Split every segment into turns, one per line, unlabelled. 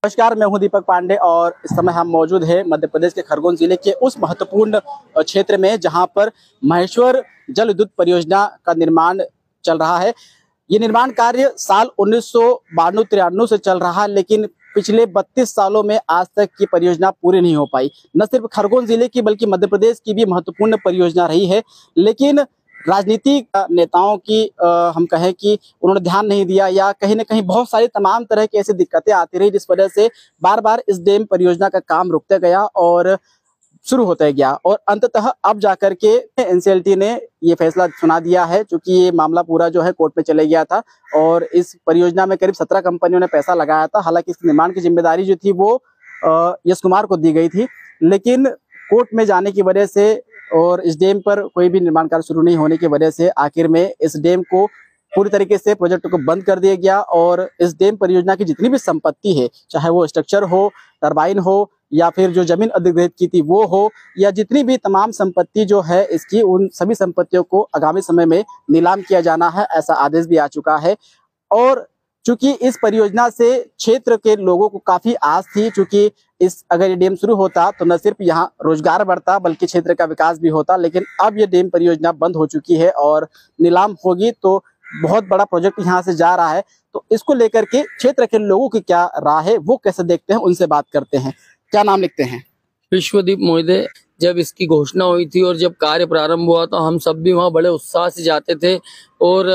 नमस्कार, मैं हूं दीपक पांडे और इस समय हम मौजूद हैं मध्य प्रदेश के खरगोन जिले के उस महत्वपूर्ण क्षेत्र में जहां पर महेश्वर जल विद्युत परियोजना का निर्माण चल रहा है। ये निर्माण कार्य साल 1992-93 से चल रहा है, लेकिन पिछले 32 सालों में आज तक की परियोजना पूरी नहीं हो पाई। न सिर्फ खरगोन जिले की बल्कि मध्य प्रदेश की भी महत्वपूर्ण परियोजना रही है, लेकिन राजनीतिक नेताओं की हम कहें कि उन्होंने ध्यान नहीं दिया या कहीं ना कहीं बहुत सारी तमाम तरह की ऐसी दिक्कतें आती रही, जिस वजह से बार बार इस डैम परियोजना का काम रुकते गया और शुरू होते गया और अंततः अब जाकर के एनसीएलटी ने ये फैसला सुना दिया है, क्योंकि ये मामला पूरा जो है कोर्ट में चले गया था और इस परियोजना में करीब 17 कंपनियों ने पैसा लगाया था। हालांकि इस निर्माण की जिम्मेदारी जो थी वो यश कुमार को दी गई थी, लेकिन कोर्ट में जाने की वजह से और इस डैम पर कोई भी निर्माण कार्य शुरू नहीं होने की वजह से आखिर में इस डैम को पूरी तरीके से प्रोजेक्ट को बंद कर दिया गया और इस डैम परियोजना की जितनी भी संपत्ति है, चाहे वो स्ट्रक्चर हो, टरबाइन हो या फिर जो जमीन अधिग्रहित की थी वो हो, या जितनी भी तमाम संपत्ति जो है इसकी, उन सभी संपत्तियों को आगामी समय में नीलाम किया जाना है, ऐसा आदेश भी आ चुका है। और चूंकि इस परियोजना से क्षेत्र के लोगों को काफी आस थी, चूंकि इस अगर ये डैम शुरू होता तो न सिर्फ यहाँ रोजगार बढ़ता बल्कि क्षेत्र का विकास भी होता, लेकिन अब ये डैम परियोजना बंद हो चुकी है और नीलाम होगी तो बहुत बड़ा प्रोजेक्ट यहाँ से जा रहा है। तो इसको लेकर के क्षेत्र के लोगों की क्या राय है, वो कैसे देखते हैं, उनसे बात करते हैं। क्या नाम लिखते हैं?
विश्वदीप मोहिते। जब इसकी घोषणा हुई थी और जब कार्य प्रारंभ हुआ तो हम सब भी वहाँ बड़े उत्साह से जाते थे और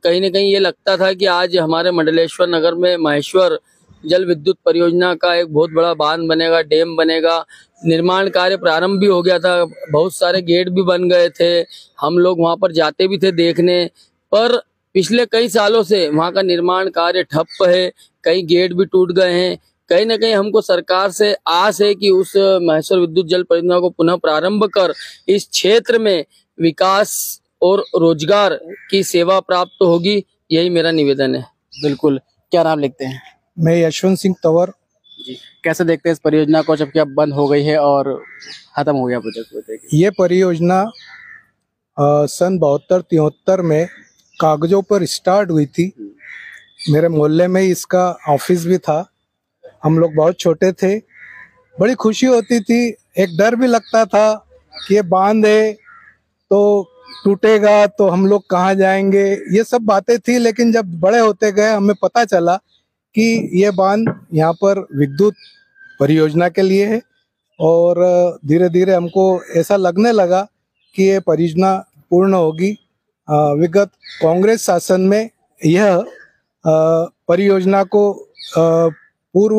कहीं ना कहीं ये लगता था कि आज हमारे मंडलेश्वर नगर में महेश्वर जल विद्युत परियोजना का एक बहुत बड़ा बांध बनेगा, डैम बनेगा। निर्माण कार्य प्रारंभ भी हो गया था, बहुत सारे गेट भी बन गए थे, हम लोग वहाँ पर जाते भी थे देखने। पर पिछले कई सालों से वहाँ का निर्माण कार्य ठप्प है, कई गेट भी टूट गए हैं। कहीं ना कहीं हमको सरकार से आस है कि उस महेश्वर विद्युत जल परियोजना को पुनः प्रारंभ कर इस क्षेत्र में विकास और रोजगार की सेवा प्राप्त होगी, यही मेरा निवेदन है।
बिल्कुल। क्या नाम लिखते हैं?
मैं यशवंत सिंह तंवर।
जी, कैसे देखते हैं इस परियोजना को, जबकि अब बंद हो गई है और खत्म हो गया प्रोजेक्ट?
ये परियोजना सन 72-73 में कागजों पर स्टार्ट हुई थी। मेरे मोहल्ले में इसका ऑफिस भी था, हम लोग बहुत छोटे थे, बड़ी खुशी होती थी। एक डर भी लगता था कि ये बांध है तो टूटेगा तो हम लोग कहाँ जाएंगे, ये सब बातें थी। लेकिन जब बड़े होते गए हमें पता चला कि ये बांध यहाँ पर विद्युत परियोजना के लिए है और धीरे धीरे हमको ऐसा लगने लगा कि ये परियोजना पूर्ण होगी। विगत कांग्रेस शासन में यह परियोजना को पूर्व